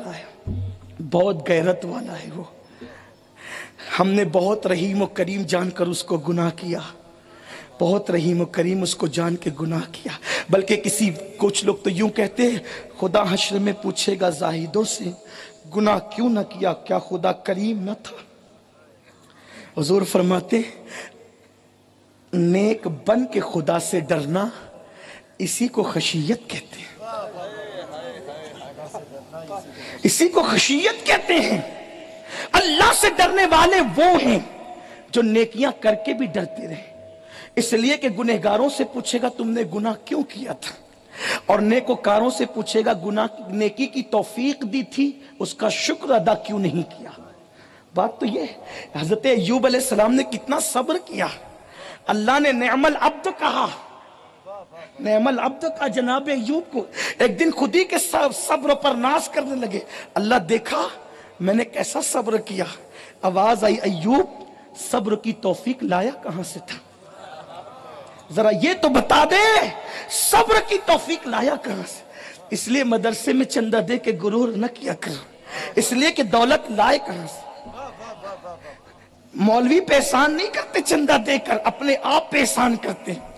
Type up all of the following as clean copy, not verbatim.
رہا ہے، بہت غیرت والا ہے وہ. ہم نے بہت رحیم و کریم جان کر اس کو گناہ کیا، بہت رحیم و کریم اس کو جان کے گناہ کیا. بلکہ کچھ لوگ تو یوں کہتے ہیں خدا حشر میں پوچھے گا زاہدوں سے گناہ کیوں نہ کیا، کیا خدا کریم نہ تھا؟ حضور فرماتے نیک بن کے خدا سے ڈرنا اسی کو خشیت کہتے ہیں، اسی کو خشیت کہتے ہیں. اللہ سے ڈرنے والے وہ ہیں جو نیکیاں کر کے بھی ڈرتے رہے، اس لیے کہ گنہگاروں سے پوچھے گا تم نے گناہ کیوں کیا تھا، اور نیکوکاروں سے پوچھے گا نیکی کی توفیق دی تھی اس کا شکر ادا کیوں نہیں کیا. بات تو یہ حضرت ایوب علیہ السلام نے کتنا صبر کیا. اللہ نے نعم العبد کہا، نعم العبد کا جناب ایوب کو. ایک دن خود ہی کے صبر پر ناز کرنے لگے. اللہ دیکھا میں نے کیسا صبر کیا. آواز آئی ایوب صبر کی توفیق لایا کہاں سے تھا، ذرا یہ تو بتا دے صبر کی توفیق لایا کہاں سے. اس لیے مدرسے میں چندہ دے کے غرور نہ کیا کرو، اس لیے کہ دولت لائے کہاں سے. مولوی پہ احسان نہیں کرتے چندہ دے کر، اپنے آپ پہ احسان کرتے ہیں.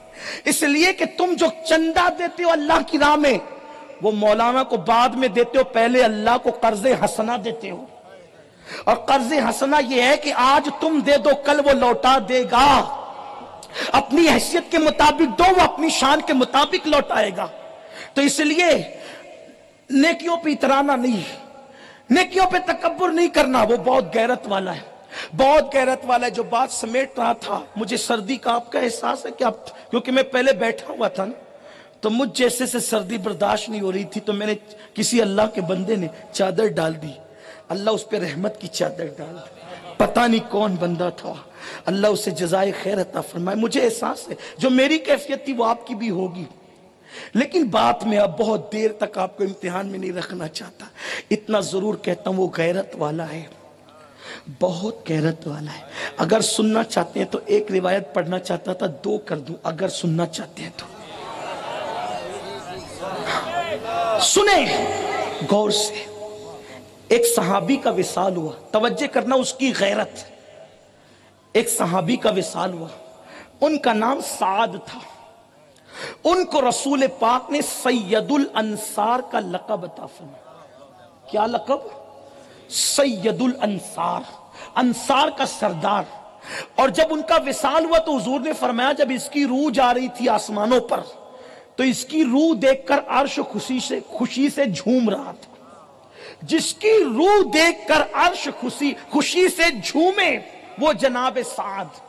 اس لیے کہ تم جو چندہ دیتے ہو اللہ کی راہ میں وہ مولانا کو بعد میں دیتے ہو، پہلے اللہ کو قرض حسنہ دیتے ہو. اور قرض حسنہ یہ ہے کہ آج تم دے دو کل وہ لوٹا دے گا. اپنی حیثیت کے مطابق دو، وہ اپنی شان کے مطابق لوٹائے گا. تو اس لیے نیکیوں پہ اترانا نہیں، نیکیوں پہ تکبر نہیں کرنا. وہ بہت غیرت والا ہے، بہت غیرت والا ہے. جو بات سمیٹ رہا تھا، مجھے سردی کا آپ کا احساس ہے کہ کیونکہ میں پہلے بیٹھا ہوا تھا نا، تو مجھ جیسے سے سردی برداشت نہیں ہو رہی تھی، تو میں نے کسی اللہ کے بندے نے چادر ڈال دی. اللہ اس پہ رحمت کی چادر ڈال دی. پتہ نہیں کون بندہ تھا، اللہ اسے جزائے خیر عطا فرمائے. مجھے احساس ہے جو میری کیفیت تھی وہ آپ کی بھی ہوگی، لیکن بات میں اب بہت دیر تک آپ کو امتحان میں نہیں رکھنا چاہتا. اتنا ضرور کہتا ہوں وہ غیرت والا ہے، بہت غیرت والا ہے. اگر سننا چاہتے ہیں تو ایک روایت پڑھنا چاہتا تھا، دو کر دوں اگر سننا چاہتے ہیں تو. سنیں غور سے. ایک صحابی کا وصال ہوا، توجہ کرنا اس کی غیرت. ایک صحابی کا وصال ہوا، ان کا نام سعد تھا. ان کو رسول پاک نے سید الانصار کا لقب عطا فرمایا. کیا لقب؟ سید الانصار، انصار کا سردار. اور جب ان کا وصال ہوا تو حضور نے فرمایا جب اس کی روح جا رہی تھی آسمانوں پر تو اس کی روح دیکھ کر عرش خوشی سے جھوم رہا تھا. جس کی روح دیکھ کر عرش خوشی سے جھومے وہ جناب سعد.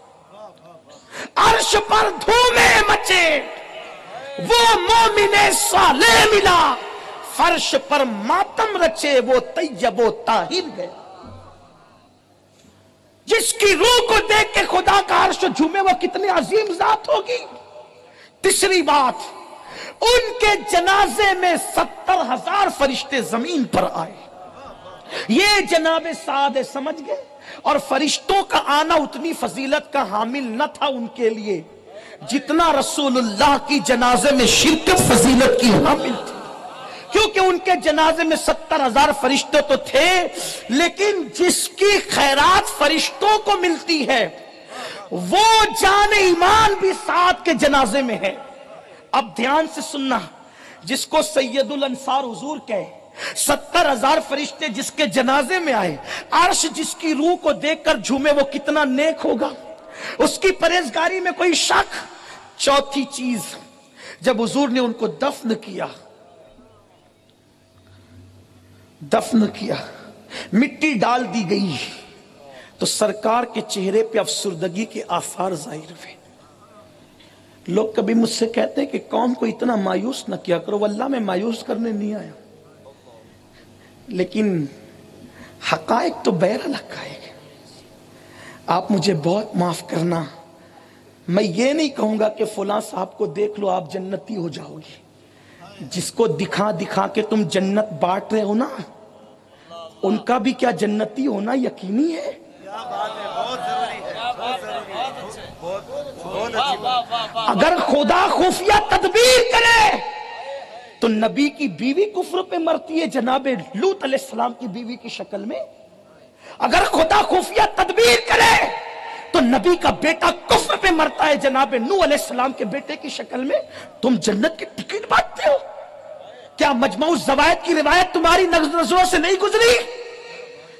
عرش پر دھومے مچے وہ مومن صالح ملا، فرش پر ماتم رچے وہ طیب و طاہر گیا. جس کی روح کو دیکھ کے خدا کا عرش جھومے وہ کتنی عظیم ذات ہوگی. تیسری بات، ان کے جنازے میں 70,000 فرشتے زمین پر آئے. یہ جناب سعد سمجھ گئے. اور فرشتوں کا آنا اتنی فضیلت کا حامل نہ تھا ان کے لیے جتنا رسول اللہ کی جنازے میں شرکت فضیلت کی حامل تھی. کیونکہ ان کے جنازے میں 70,000 فرشتے تو تھے، لیکن جس کی خیرات فرشتوں کو ملتی ہے وہ جان ایمان بھی سعد کے جنازے میں ہے. اب دھیان سے سننا، جس کو سید الانصار حضور کہے، 70,000 فرشتے جس کے جنازے میں آئے، عرش جس کی روح کو دیکھ کر جھومے وہ کتنا نیک ہوگا. اس کی پرہیزگاری میں کوئی شک. چوتھی چیز، جب حضور نے ان کو دفن کیا مٹی ڈال دی گئی تو سرکار کے چہرے پہ افسردگی کے آثار ظاہر ہوئے. لوگ کبھی مجھ سے کہتے ہیں کہ قوم کو اتنا مایوس نہ کیا کرو. واللہ میں مایوس کرنے نہیں آیا، لیکن حقائق تو بہرحال حقائق. آپ مجھے بہت معاف کرنا، میں یہ نہیں کہوں گا کہ فلاں صاحب کو دیکھ لو آپ جنتی ہو جاؤ گے. جس کو دکھا کے تم جنت بانٹ رہے ہو نا، ان کا بھی کیا جنتی ہونا یقینی ہے. اگر خدا خفیہ تدبیر کرے تو نبی کی بیوی کفر پہ مرتی ہے جناب لوط علیہ السلام کی بیوی کی شکل میں. اگر خدا خفیہ تدبیر کرے تو نبی کا بیٹا کفر پہ مرتا ہے جناب نوح علیہ السلام کے بیٹے کی شکل میں. تم جنت کی ٹکٹ بانٹتے ہو؟ کیا مجموع الزوائد کی روایت تمہاری نظروں سے نہیں گزری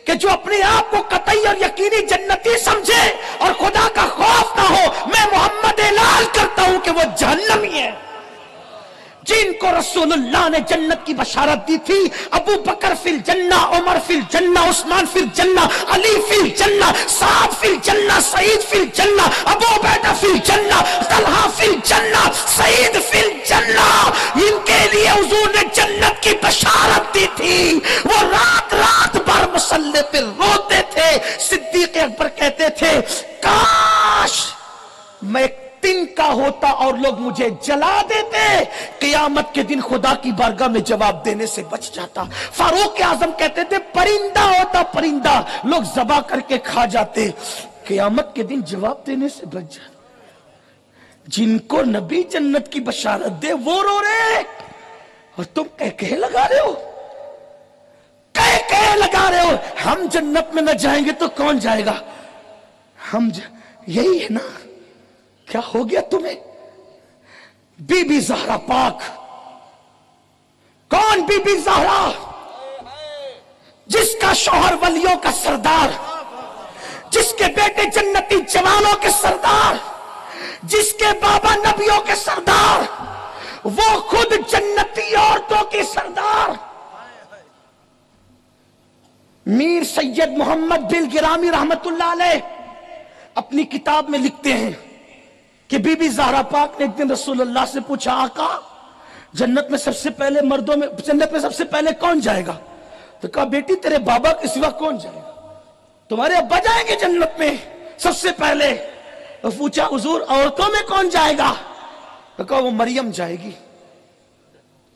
کہ جو اپنے آپ کو قطعی اور یقینی جنتی سمجھے اور خدا کا خوف نہ ہو، میں محمد اعلان کرتا ہوں کہ وہ جہنمی ہے. جن کو رسول اللہ نے جنت کی بشارت دی تھی، ابو بکر فی الجنہ، عمر فی الجنہ، عثمان فی الجنہ، علی فی الجنہ، سعد فی الجنہ، سعید فی الجنہ، ابو عبیدہ فی الجنہ، طلحہ فی الجنہ، سعید فی الجنہ، ان کے لیے حضور نے جنت کی بشارت دی تھی. وہ رات رات بھر مصلی پہ روتے تھے. صدیق اکبر کہتے تھے کاش میں دن کا ہوتا اور لوگ مجھے جلا دیتے، قیامت کے دن خدا کی بارگاہ میں جواب دینے سے بچ جاتا. فاروق اعظم کہتے تھے پرندہ ہوتا پرندہ، لوگ ذبح کر کے کھا جاتے، قیامت کے دن جواب دینے سے بچ جاتا. جن کو نبی جنت کی بشارت دے وہ رو رہے اور تم کہہ لگا رہے ہو، کہہ لگا رہے ہو ہم جنت میں نہ جائیں گے تو کون جائے گا. ہم یہی ہے نا. کیا ہو گیا تمہیں؟ بی بی زہرا پاک. کون بی بی زہرا؟ جس کا شوہر ولیوں کا سردار، جس کے بیٹے جنتی جوانوں کے سردار، جس کے بابا نبیوں کے سردار، وہ خود جنتی عورتوں کی سردار. میر سید محمد بن گرامی رحمت اللہ علیہ اپنی کتاب میں لکھتے ہیں کہ بی بی زہرا پاک نے ایک دن رسول اللہ سے پوچھا آقا جنت میں سب سے پہلے مردوں میں جنت میں سب سے پہلے کون جائے گا؟ تو کہا بیٹی تیرے بابا کے سوا کون جائے گا؟ تمہارے ابا جائیں گے جنت میں سب سے پہلے. تو پوچھا حضور عورتوں میں کون جائے گا؟ تو کہا وہ مریم جائے گی.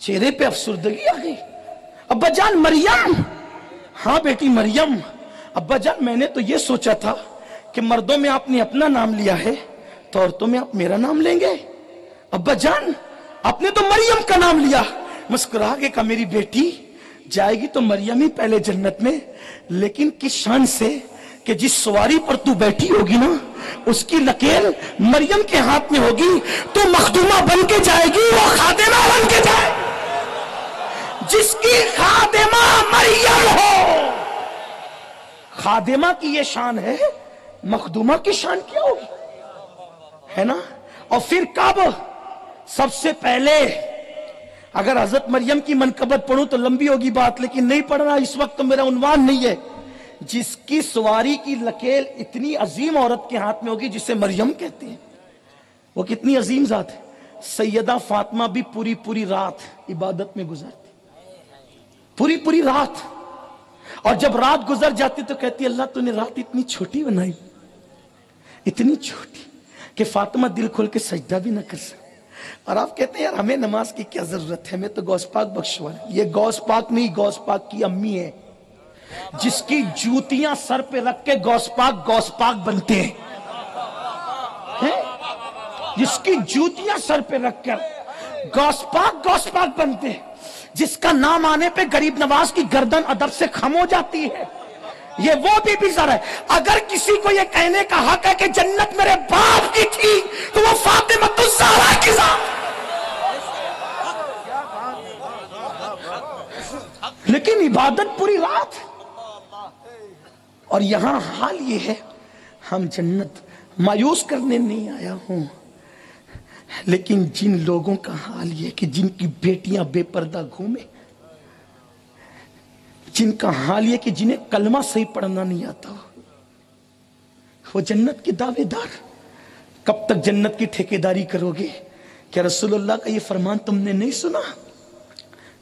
چہرے پہ افسردگی آ گئی. ابا جان مریم؟ ہاں بیٹی مریم. ابا جان میں نے تو یہ سوچا تھا کہ مردوں میں آپ نے اپنا نام لیا ہے تو عورتوں میں آپ میرا نام لیں گے. ابا جان آپ نے تو مریم کا نام لیا. مسکرا کے کہا میری بیٹی جائے گی تو مریم ہی پہلے جنت میں، لیکن کس شان سے کہ جس سواری پر تو بیٹھی ہوگی نا اس کی لکیر مریم کے ہاتھ میں ہوگی. تو مخدومہ بن کے جائے گی، وہ خادمہ بن کے جائے گی. جس کی خادمہ مریم ہو، خادمہ کی یہ شان ہے، مخدومہ کی شان کیا ہوگی، ہے نا. اور پھر کب سب سے پہلے، اگر حضرت مریم کی منقبت پڑھوں تو لمبی ہوگی بات لیکن نہیں پڑھنا اس وقت، تو میرا عنوان نہیں ہے. جس کی سواری کی لکیر اتنی عظیم عورت کے ہاتھ میں ہوگی جسے مریم کہتے ہیں، وہ کتنی عظیم ذات ہے. سیدہ فاطمہ بھی پوری رات عبادت میں گزرتی، پوری رات. اور جب رات گزر جاتی تو کہتی اللہ تو نے رات اتنی چھوٹی بنائی، اتنی چھوٹی کہ فاطمہ دل کھول کے سجدہ بھی نہ کر سکے. اور آپ کہتے ہیں یار ہمیں نماز کی کیا ضرورت ہے، ہمیں تو غوث پاک بخشوا. یہ غوث پاک نہیں، غوث پاک کی امی ہے جس کی جوتیاں سر پہ رکھ کے غوث پاک بنتے ہیں. جس کی جوتیاں سر پہ رکھ کر غوث پاک بنتے ہیں، جس کا نام آنے پہ غریب نواز کی گردن ادب سے خم ہو جاتی ہے. یہ وہ بی بی زہرا ہے. اگر کسی کو یہ کہنے کا حق ہے کہ جنت میرے باپ کی تھی تو وہ فاطمہ الزہرا کی ذات. لیکن عبادت پوری رات. اور یہاں حال یہ ہے، ہم جنت مایوس کرنے نہیں آیا ہوں، لیکن جن لوگوں کا حال یہ کہ جن کی بیٹیاں بے پردہ گھومے، جن کا حال یہ کہ جنہیں کلمہ صحیح پڑھنا نہیں آتا وہ جنت کے دعوے دار. کب تک جنت کی ٹھیکیداری کرو گے؟ کیا رسول اللہ کا یہ فرمان تم نے نہیں سنا؟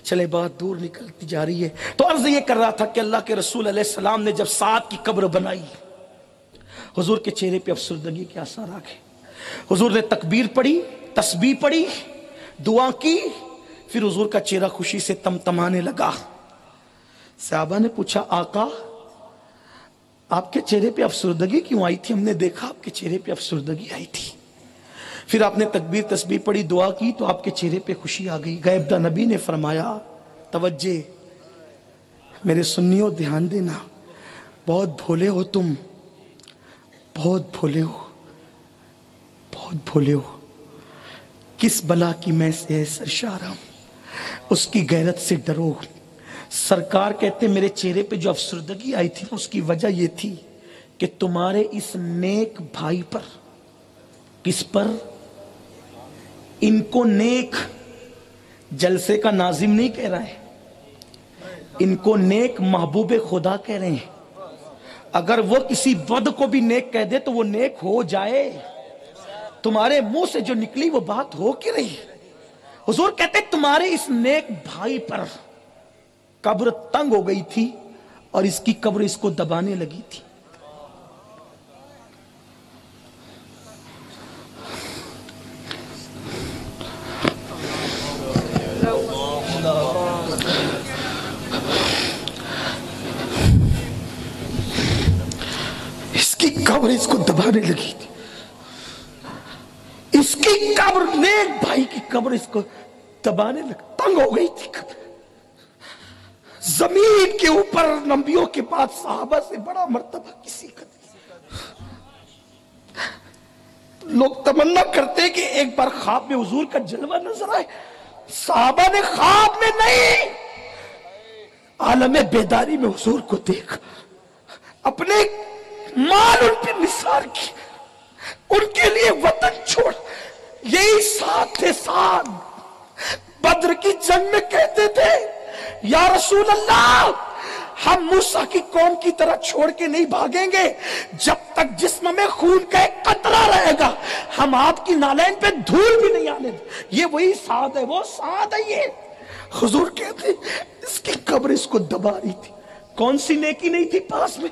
چلے بات دور نکلتی جا رہی ہے. تو عرض یہ کر رہا تھا کہ اللہ کے رسول علیہ السلام نے جب سعد کی قبر بنائی، حضور کے چہرے پہ افسردگی کے آثار آ گئے. حضور نے تکبیر پڑھی، تسبیح پڑھی، دعا کی، پھر حضور کا چہرہ خوشی سے تمتمانے لگا. صحابہ نے پوچھا آقا آپ کے چہرے پہ افسردگی کیوں آئی تھی؟ ہم نے دیکھا آپ کے چہرے پہ افسردگی آئی تھی. پھر آپ نے تکبیر تسبیح پڑھی، دعا کی تو آپ کے چہرے پہ خوشی آ گئی۔ غیبدہ نبی نے فرمایا توجہ میرے سنیوں دھیان دینا، بہت بھولے ہو تم، بہت بھولے ہو، بہت بھولے ہو۔ کس بلا کی میں سے سرشار ہوں، اس کی غیرت سے ڈرو۔ سرکار کہتے میرے چہرے پہ جو افسردگی آئی تھی اس کی وجہ یہ تھی کہ تمہارے اس نیک بھائی پر، کس پر؟ ان کو نیک جلسے کا ناظم نہیں کہہ رہا ہے، ان کو نیک محبوب خدا کہہ رہے ہیں۔ اگر وہ کسی بد کو بھی نیک کہہ دے تو وہ نیک ہو جائے۔ تمہارے منہ سے جو نکلی وہ بات ہو کی رہی۔ حضور کہتے تمہارے اس نیک بھائی پر قبر تنگ ہو گئی تھی اور اس کی قبر اس کو دبانے لگی تھی۔ اس کی قبر اس کو دبانے لگی تھی، اس کی قبر، نیک بھائی کی قبر اس کو دبانے لگی، تنگ ہو گئی تھی قبر۔ زمین کے اوپر نبیوں کے بعد صحابہ سے بڑا مرتبہ کسی کا نہیں۔ لوگ تمنا کرتے کہ ایک بار خواب میں حضور کا جلوہ نظر آئے، صحابہ نے خواب میں نہیں، عالم بیداری میں حضور کو دیکھا، اپنے مال ان پہ نثار کی، ان کے لیے وطن چھوڑ۔ یہی ساتھ تھے، ساتھ بدر کی جنگ میں کہتے تھے یا رسول اللہ ہم موسیٰ کی قوم کی طرح چھوڑ کے نہیں بھاگیں گے، جب تک جسم میں خون کا ایک قطرہ رہے گا ہم آپ کی نالین پہ دھول بھی نہیں آنے دیں۔ یہ وہی ساتھ ہے، وہ ساتھ ہے یہ۔ حضور کہتے اس کی قبر اس کو دبا رہی تھی۔ کون سی نیکی نہیں تھی پاس میں؟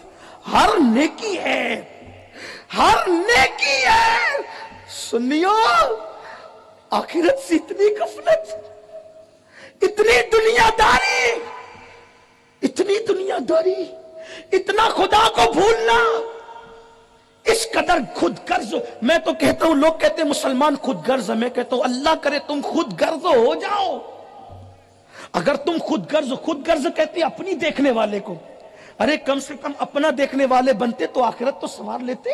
ہر نیکی ہے، ہر نیکی ہے۔ سنیو آخرت سے اتنی غفلت، اتنی دنیا داری، اتنی دنیا داری، اتنا خدا کو بھولنا، اس قدر خود غرض۔ میں تو کہتا ہوں، لوگ کہتے ہیں مسلمان خود غرض ہے، میں کہتا ہوں اللہ کرے تم خود غرض ہو جاؤ۔ اگر تم خود غرض کہتے ہیں اپنی دیکھنے والے کو، ارے کم سے کم اپنا دیکھنے والے بنتے تو آخرت تو سنوار لیتے،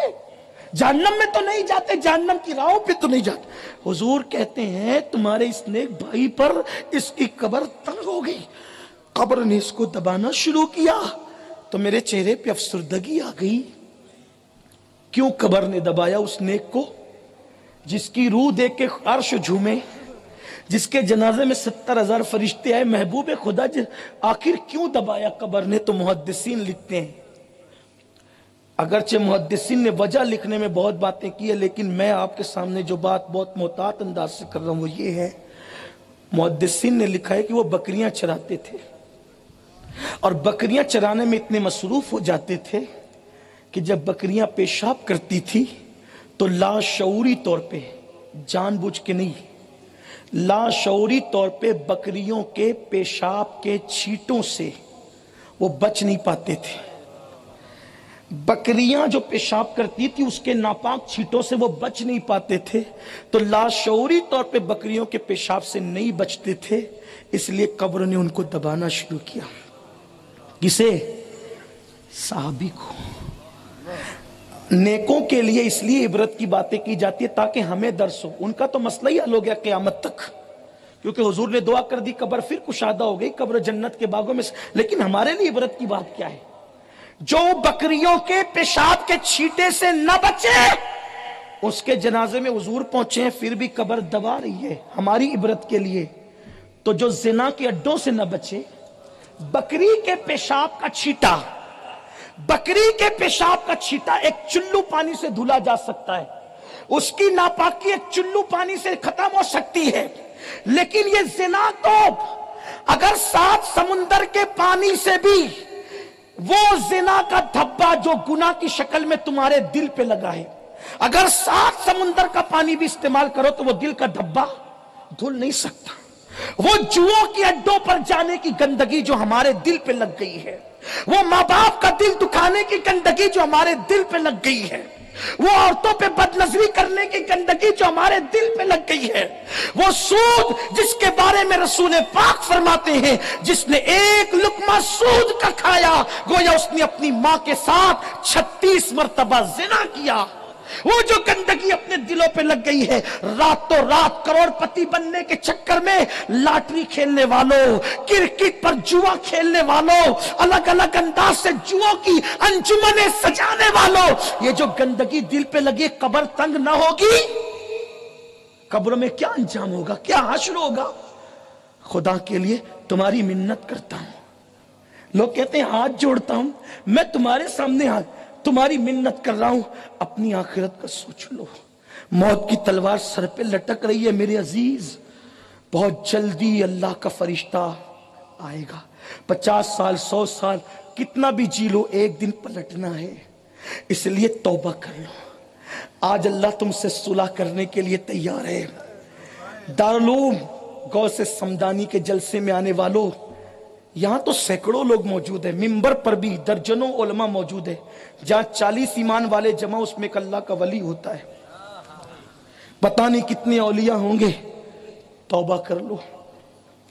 جہنم میں تو نہیں جاتے، جہنم کی راہوں پہ تو نہیں جاتے۔ حضور کہتے ہیں تمہارے اس نیک بھائی پر اس کی قبر تنگ ہو گئی، قبر نے اس کو دبانا شروع کیا تو میرے چہرے پہ افسردگی آ گئی۔ کیوں قبر نے دبایا اس نیک کو جس کی روح دیکھ کے عرش جھومے، جس کے جنازے میں 70,000 فرشتے آئے؟ محبوب خدا آخر کیوں دبایا قبر نے؟ تو محدثین لکھتے ہیں، اگرچہ محدثین نے وجہ لکھنے میں بہت باتیں کی ہے، لیکن میں آپ کے سامنے جو بات بہت محتاط انداز سے کر رہا ہوں وہ یہ ہے، محدثین نے لکھا ہے کہ وہ بکریاں چراتے تھے اور بکریاں چرانے میں اتنے مصروف ہو جاتے تھے کہ جب بکریاں پیشاب کرتی تھی تو لاشعوری طور پہ، جان بوجھ کے نہیں، لاشعوری طور پہ بکریوں کے پیشاب کے چھینٹوں سے وہ بچ نہیں پاتے تھے۔ بکریاں جو پیشاب کرتی تھی اس کے ناپاک چھینٹوں سے وہ بچ نہیں پاتے تھے، تو لاشعوری طور پہ بکریوں کے پیشاب سے نہیں بچتے تھے، اس لیے قبر نے ان کو دبانا شروع کیا۔ کسے؟ صحابی کو۔ نیکوں کے لیے اس لیے عبرت کی باتیں کی جاتی ہے تاکہ ہمیں درس ہو۔ ان کا تو مسئلہ ہی حل ہو گیا قیامت تک، کیونکہ حضور نے دعا کر دی، قبر پھر کشادہ ہو گئی، قبر جنت کے باغوں میں سے۔ لیکن ہمارے لیے عبرت کی بات کیا ہے؟ جو بکریوں کے پیشاب کے چھینٹے سے نہ بچے، اس کے جنازے میں حضور پہنچے ہیں پھر بھی قبر دبا رہی ہے۔ ہماری عبرت کے لیے تو جو زنا کے اڈوں سے نہ بچے، بکری کے پیشاب کا چھینٹا، بکری کے پیشاب کا چھینٹا ایک چلو پانی سے دھلا جا سکتا ہے، اس کی ناپاکی ایک چلو پانی سے ختم ہو سکتی ہے، لیکن یہ زنا تو اگر 7 سمندر کے پانی سے بھی وہ زنا کا دھبا جو گناہ کی شکل میں تمہارے دل پہ لگا ہے، اگر 7 سمندر کا پانی بھی استعمال کرو تو وہ دل کا دھبا دھل نہیں سکتا۔ وہ جوؤں کے اڈوں پر جانے کی گندگی جو ہمارے دل پہ لگ گئی ہے، وہ ماں باپ کا دل دکھانے کی گندگی جو ہمارے دل پہ لگ گئی ہے، وہ عورتوں پہ بدنظری کرنے کی گندگی جو ہمارے دل پہ لگ گئی ہے، وہ سود جس کے بارے میں رسول پاک فرماتے ہیں جس نے ایک لقمہ سود کا کھایا گویا اس نے اپنی ماں کے ساتھ 36 مرتبہ زنا کیا۔ وہ جو گندگی اپنے دلوں پہ لگ گئی ہے، راتوں رات کروڑ پتی بننے کے چکر میں لاٹری کھیلنے والوں، کرکٹ پر جوا کھیلنے والوں، الگ الگ انداز سے جوا کی انجمنیں سجانے والوں، یہ جو گندگی دل پہ لگی، قبر تنگ نہ ہوگی؟ قبر میں کیا انجام ہوگا، کیا حشر ہوگا؟ خدا کے لیے تمہاری منت کرتا ہوں، لوگ کہتے ہیں ہاتھ جوڑتا ہوں، میں تمہارے سامنے تمہاری منت کر رہا ہوں، اپنی آخرت کا سوچ لو۔ موت کی تلوار سر پہ لٹک رہی ہے میرے عزیز، بہت جلدی اللہ کا فرشتہ آئے گا۔ 50 سال 100 سال کتنا بھی جی لو، ایک دن پلٹنا ہے، اس لیے توبہ کر لو۔ آج اللہ تم سے صلح کرنے کے لیے تیار ہے۔ دارالعلوم غوث سمدانی کے جلسے میں آنے والوں، یہاں تو سینکڑوں لوگ موجود ہیں، ممبر پر بھی درجنوں علماء موجود ہیں، جہاں 40 ایمان والے جمع اس میں ایک اللہ کا ولی ہوتا ہے، پتہ نہیں کتنے اولیاء ہوں گے۔ توبہ کر لو،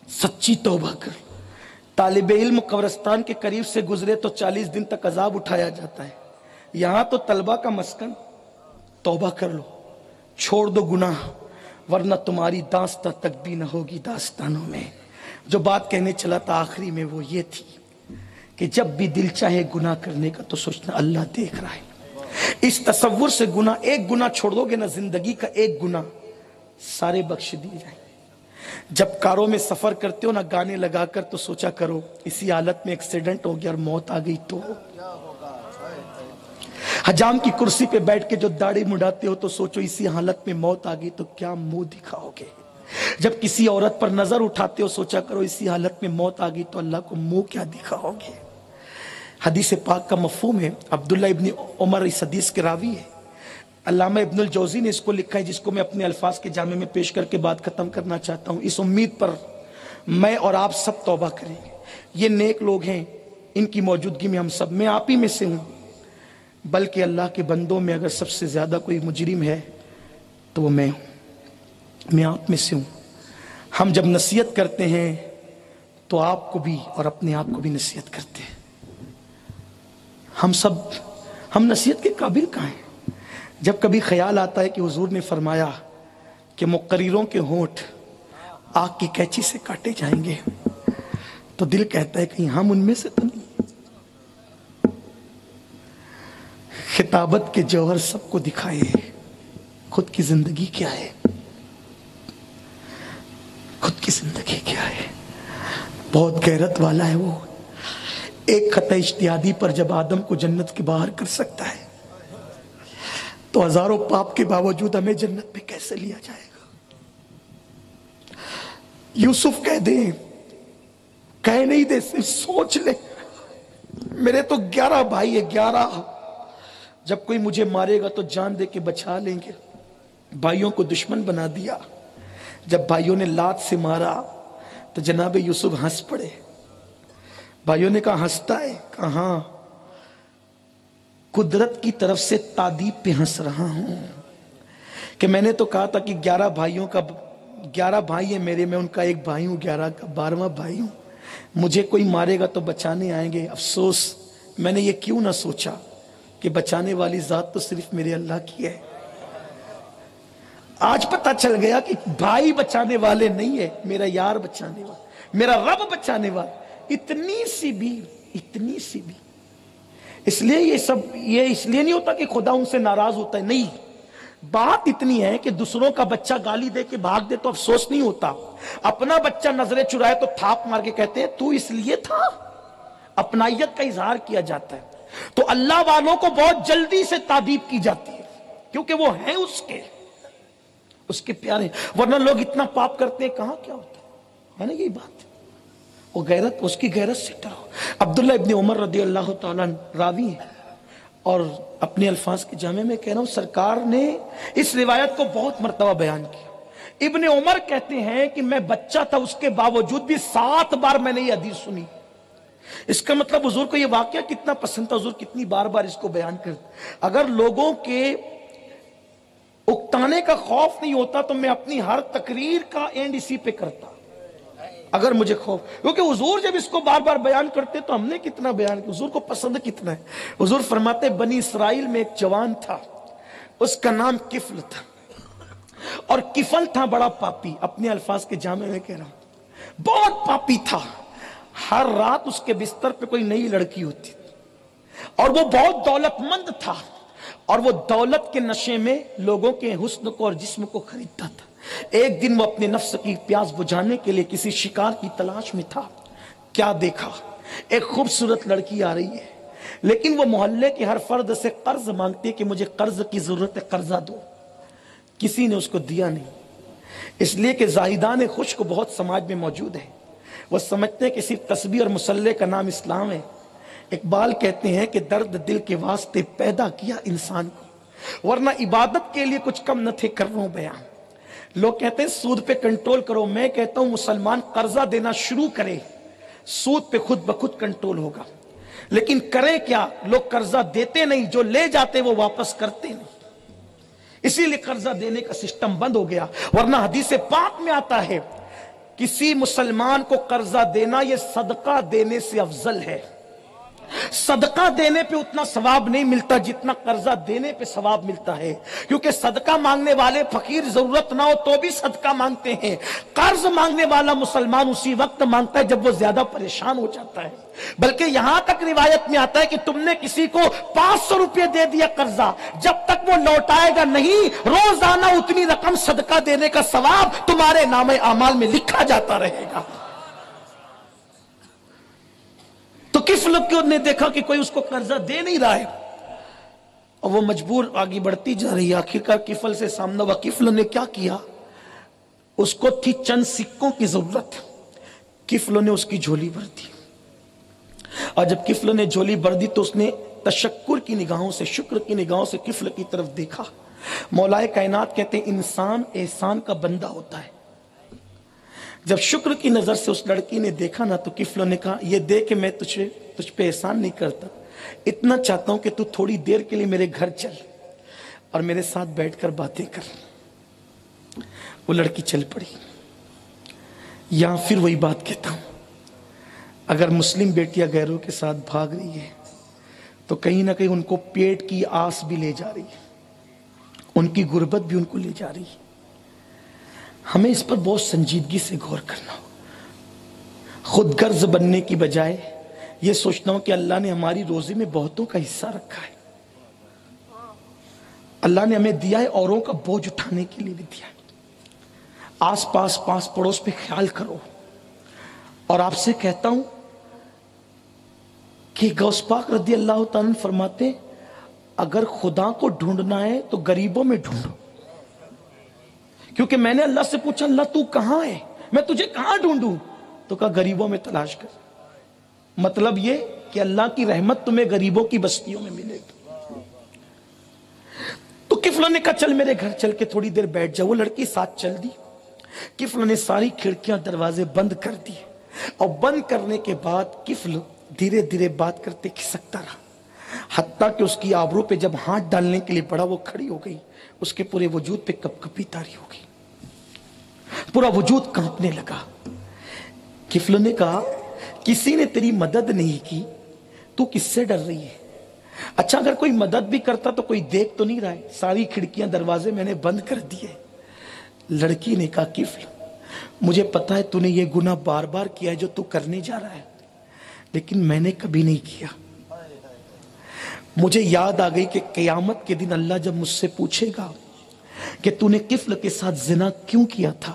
سچی توبہ کر لو۔ طالب علم قبرستان کے قریب سے گزرے تو 40 دن تک عذاب اٹھایا جاتا ہے، یہاں تو طلبہ کا مسکن۔ توبہ کر لو، چھوڑ دو گناہ، ورنہ تمہاری داستان تک بھی نہ ہوگی داستانوں میں۔ جو بات کہنے چلا تھا آخری میں وہ یہ تھی کہ جب بھی دل چاہے گناہ کرنے کا تو سوچنا اللہ دیکھ رہا ہے۔ اس تصور سے گناہ، ایک گناہ چھوڑ دو گے نا، زندگی کا ایک گناہ سارے بخش دیے جائیں۔ جب کاروں میں سفر کرتے ہو نا گانے لگا کر تو سوچا کرو اسی حالت میں ایکسیڈنٹ ہو گیا اور موت آ گئی تو؟ حجام کی کرسی پہ بیٹھ کے جو داڑھی مڈاتے ہو تو سوچو اسی حالت میں موت آ گئی تو کیا منہ دکھاؤ گے؟ جب کسی عورت پر نظر اٹھاتے ہو سوچا کرو اسی حالت میں موت آ گئی تو اللہ کو منہ کیا دکھاؤ گے؟ حدیث پاک کا مفہوم ہے، عبداللہ ابن عمر اس حدیث کے راوی ہے، علامہ ابن الجوزی نے اس کو لکھا ہے، جس کو میں اپنے الفاظ کے جامع میں پیش کر کے بات ختم کرنا چاہتا ہوں، اس امید پر میں اور آپ سب توبہ کریں گے۔ یہ نیک لوگ ہیں، ان کی موجودگی میں ہم سب، میں آپ ہی میں سے ہوں، بلکہ اللہ کے بندوں میں اگر سب سے زیادہ کوئی مجرم ہے تو وہ میں ہوں، میں آپ میں سے ہوں۔ ہم جب نصیحت کرتے ہیں تو آپ کو بھی اور اپنے آپ کو بھی نصیحت کرتے ہیں۔ ہم نصیحت کے قابل کہاں ہیں؟ جب کبھی خیال آتا ہے کہ حضور نے فرمایا کہ مقرروں کے ہونٹ آگ کی کینچی سے کاٹے جائیں گے تو دل کہتا ہے کہیں ہم ان میں سے تو نہیں۔ خطابت کے جوہر سب کو دکھائے، خود کی زندگی کیا ہے؟ خود کی زندگی کیا ہے؟ بہت غیرت والا ہے وہ، ایک خطا اجتہادی پر جب آدم کو جنت کے باہر کر سکتا ہے تو ہزاروں پاپ کے باوجود ہمیں جنت میں کیسے لیا جائے گا؟ یوسف کہہ دیں، کہہ نہیں دے، صرف سوچ لے، میرے تو 11 بھائی ہے، 11، جب کوئی مجھے مارے گا تو جان دے کے بچا لیں گے۔ بھائیوں کو دشمن بنا دیا، جب بھائیوں نے لات سے مارا تو جناب یوسف ہنس پڑے۔ بھائیوں نے کہا ہنستا ہے؟ کہا ہاں، قدرت کی طرف سے تعدیب پہ ہنس رہا ہوں کہ میں نے تو کہا تھا کہ 11 بھائیوں کا 11 بھائی ہیں میرے، میں ان کا ایک بھائی ہوں، 11 کا 12واں بھائی ہوں، مجھے کوئی مارے گا تو بچانے آئیں گے۔ افسوس میں نے یہ کیوں نہ سوچا کہ بچانے والی ذات تو صرف میرے اللہ کی ہے۔ آج پتہ چل گیا کہ بھائی بچانے والے نہیں ہے، میرا یار بچانے والا، میرا رب بچانے والا۔ اتنی سی بھی اس لیے یہ اس لیے نہیں ہوتا کہ خدا ان سے ناراض ہوتا ہے، نہیں، بات اتنی ہے کہ دوسروں کا بچہ گالی دے کے بھاگ دے تو افسوس نہیں ہوتا، اپنا بچہ نظریں چرائے تو تھاپ مار کے کہتے ہیں تو اس لیے تھا، اپنائیت کا اظہار کیا جاتا ہے۔ تو اللہ والوں کو بہت جلدی سے تعدیب کی جاتی ہے کیونکہ وہ ہیں اس کے پیارے، ورنہ لوگ اتنا پاپ کرتے ہیں کہاں کیا ہوتا ہے نا، یہی بات۔ وہ غیرت، اس کی غیرت سے ڈرو۔ عبداللہ ابن عمر رضی اللہ تعالیٰ راوی ہیں اور اپنے الفاظ کے جامع میں کہہ رہا ہوں، سرکار نے اس روایت کو بہت مرتبہ بیان کیا۔ ابن عمر کہتے ہیں کہ میں بچہ تھا، اس کے باوجود بھی 7 بار میں نے یہ حدیث سنی اس کا مطلب حضور کو یہ واقعہ کتنا پسند تھا، حضور کتنی بار بار اس کو بیان کرتے۔ اگر لوگوں کے اکتانے کا خوف نہیں ہوتا تو میں اپنی ہر تقریر کا اینڈ اسی پہ کرتا، اگر مجھے خوف، کیونکہ حضور جب اس کو بار بار بیان کرتے تو ہم نے کتنا بیان کیا، حضور کو پسند کتنا ہے۔ حضور فرماتے بنی اسرائیل میں ایک جوان تھا، اس کا نام کفل تھا، اور کفل تھا بڑا پاپی، اپنے الفاظ کے جامع میں کہہ رہا ہوں، بہت پاپی تھا۔ ہر رات اس کے بستر پہ کوئی نئی لڑکی ہوتی اور وہ بہت دولت مند تھا، اور وہ دولت کے نشے میں لوگوں کے حسن کو اور جسم کو خریدتا تھا۔ ایک دن وہ اپنے نفس کی پیاس بجھانے کے لیے کسی شکار کی تلاش میں تھا، کیا دیکھا، ایک خوبصورت لڑکی آ رہی ہے، لیکن وہ محلے کے ہر فرد سے قرض مانگتی ہے کہ مجھے قرض کی ضرورت ہے، قرضہ دو۔ کسی نے اس کو دیا نہیں، اس لیے کہ زاہدان خشک بہت سماج میں موجود ہے، وہ سمجھتے ہیں کہ صرف تسبیح اور مصلی کا نام اسلام ہے۔ اقبال کہتے ہیں کہ درد دل کے واسطے پیدا کیا انسان کو، ورنہ عبادت کے لیے کچھ کم نہ تھے، کر رہا ہوں بیان۔ لوگ کہتے ہیں سود پہ کنٹرول کرو، میں کہتا ہوں مسلمان قرضہ دینا شروع کرے، سود پہ خود بخود کنٹرول ہوگا۔ لیکن کریں کیا، لوگ قرضہ دیتے نہیں، جو لے جاتے وہ واپس کرتے نہیں، اسی لیے قرضہ دینے کا سسٹم بند ہو گیا۔ ورنہ حدیث پاک میں آتا ہے کسی مسلمان کو قرضہ دینا یہ صدقہ دینے سے افضل ہے۔ صدقہ دینے پہ اتنا ثواب نہیں ملتا جتنا قرضہ دینے پہ ثواب ملتا ہے، کیونکہ صدقہ مانگنے والے فقیر ضرورت نہ ہو تو بھی صدقہ مانگتے ہیں، قرض مانگنے والا مسلمان اسی وقت مانگتا ہے جب وہ زیادہ پریشان ہو جاتا ہے۔ بلکہ یہاں تک روایت میں آتا ہے کہ تم نے کسی کو 500 روپے دے دیا قرضہ، جب تک وہ لوٹائے گا نہیں، روزانہ اتنی رقم صدقہ دینے کا ثواب تمہارے نامہ اعمال میں لکھا جاتا رہے گا۔ تو کفل نے دیکھا کہ کوئی اس کو قرضہ دے نہیں رہا ہے، اور وہ مجبور آگے بڑھتی جا رہی ہے۔ آخرکار کفل سے سامنا ہوا۔ کفل نے کیا کیا، اس کو تھی چند سکوں کی ضرورت، کفل نے اس کی جھولی بھر دی، اور جب کفل نے جھولی بھر دی تو اس نے تشکر کی نگاہوں سے، شکر کی نگاہوں سے کفل کی طرف دیکھا۔ مولا کائنات کہتے ہیں انسان احسان کا بندہ ہوتا ہے۔ جب شکر کی نظر سے اس لڑکی نے دیکھا نا تو کفل نے کہا یہ دیکھ کہ میں تجھ پہ احسان نہیں کرتا، اتنا چاہتا ہوں کہ تو تھوڑی دیر کے لیے میرے گھر چل اور میرے ساتھ بیٹھ کر باتیں کر۔ وہ لڑکی چل پڑی۔ یہاں پھر وہی بات کہتا ہوں، اگر مسلم بیٹیاں غیروں کے ساتھ بھاگ رہی ہے تو کہیں نہ کہیں ان کو پیٹ کی آس بھی لے جا رہی ہے، ان کی غربت بھی ان کو لے جا رہی ہے۔ ہمیں اس پر بہت سنجیدگی سے غور کرنا ہو، خود غرض بننے کی بجائے یہ سوچنا ہو کہ اللہ نے ہماری روزی میں بہتوں کا حصہ رکھا ہے، اللہ نے ہمیں دیا ہے، اوروں کا بوجھ اٹھانے کے لیے بھی دیا ہے۔ آس پاس پڑوس پہ خیال کرو۔ اور آپ سے کہتا ہوں کہ غوث پاک رضی اللہ تعالیٰ فرماتے اگر خدا کو ڈھونڈنا ہے تو غریبوں میں ڈھونڈو، کیونکہ میں نے اللہ سے پوچھا اللہ تو کہاں ہے، میں تجھے کہاں ڈھونڈوں، تو کہا غریبوں میں تلاش کر۔ مطلب یہ کہ اللہ کی رحمت تمہیں غریبوں کی بستیوں میں ملے گی۔ تو کفل نے کہا چل میرے گھر چل کے تھوڑی دیر بیٹھ جا۔ وہ لڑکی ساتھ چل دی۔ کفل نے ساری کھڑکیاں دروازے بند کر دیے، اور بند کرنے کے بعد کفل دھیرے دھیرے بات کرتے کھسکتا رہا، حتیٰ کہ اس کی آبرو پہ جب ہاتھ ڈالنے کے لیے بڑھا وہ کھڑی ہو گئی، اس کے پورے وجود پہ کپ کپی طاری ہو گئی، پورا وجود کانپنے لگا۔ کفل نے کہا کسی نے تیری مدد نہیں کی، تو کس سے ڈر رہی ہے؟ اچھا اگر کوئی مدد بھی کرتا تو کوئی دیکھ تو نہیں رہا ہے، ساری کھڑکیاں دروازے میں نے بند کر دیے۔ لڑکی نے کہا کفل مجھے پتا ہے تو نے یہ گناہ بار بار کیا ہے جو تو کرنے جا رہا ہے، لیکن میں نے کبھی نہیں کیا۔ مجھے یاد آ گئی کہ قیامت کے دن اللہ جب مجھ سے پوچھے گا کہ تو نے کفل کے ساتھ زنا کیوں کیا تھا،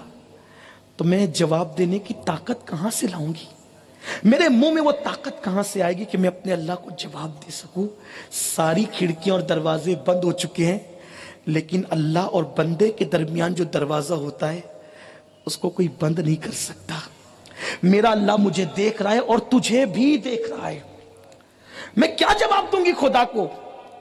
تو میں جواب دینے کی طاقت کہاں سے لاؤں گی، میرے منہ میں وہ طاقت کہاں سے آئے گی کہ میں اپنے اللہ کو جواب دے سکوں۔ ساری کھڑکیاں اور دروازے بند ہو چکے ہیں، لیکن اللہ اور بندے کے درمیان جو دروازہ ہوتا ہے اس کو کوئی بند نہیں کر سکتا۔ میرا اللہ مجھے دیکھ رہا ہے اور تجھے بھی دیکھ رہا ہے، میں کیا جواب دوں گی خدا کو؟